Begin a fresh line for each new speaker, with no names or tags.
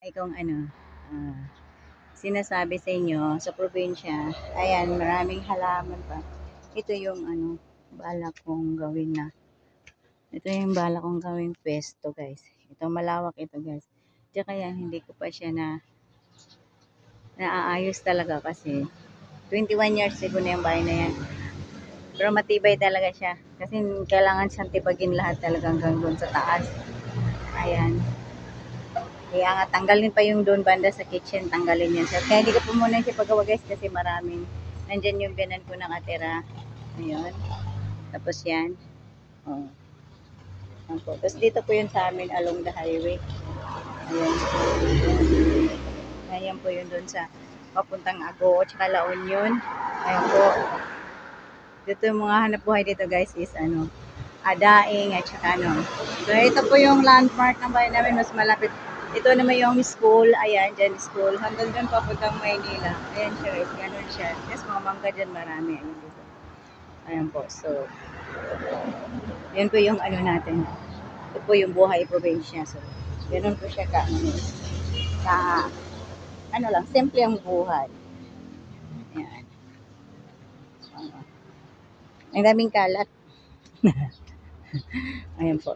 Ay kung ano, ah, sinasabi sa inyo sa probinsya, ayan, maraming halaman pa. Ito yung ano, balak kong gawin na. Ito yung balak kong gawin pesto, guys. Ito malawak ito, guys. Tsaka yan, hindi ko pa siya naaayos talaga kasi 21 years ago na yung bahay na yan. Pero matibay talaga siya. Kasi kailangan siyang tibagin lahat talaga hanggang doon sa taas. Ayan. Kaya nga, tanggalin pa yung doon banda sa kitchen, tanggalin yan. So, kaya hindi ko po muna siya pagawa guys kasi maraming, nandyan yung biyanan ko nakatira. Ayun. Tapos yan. Oh. Yan po. Tapos dito po yun sa amin along the highway. Ayan. Ayan po yun doon sa papuntang Agoo at saka La Union. Ayan po. Dito yung mga hanap buhay dito guys is ano, Adaing at saka ano. So ito po yung landmark ng bahay namin, mas malapit. Ito naman yung school, ayan, dyan school. Hanggang dyan papuntang Maynila. Ayan siya guys, ganun siya. Yes, mga mangga dyan marami. Ayan dito. Ayan po, so, yan po yung ano natin. Ito po yung buhay probinsya. So, ganun po siya ka ano lang, simple ang buhay. Ayan. Ang daming kalat. Ayan po.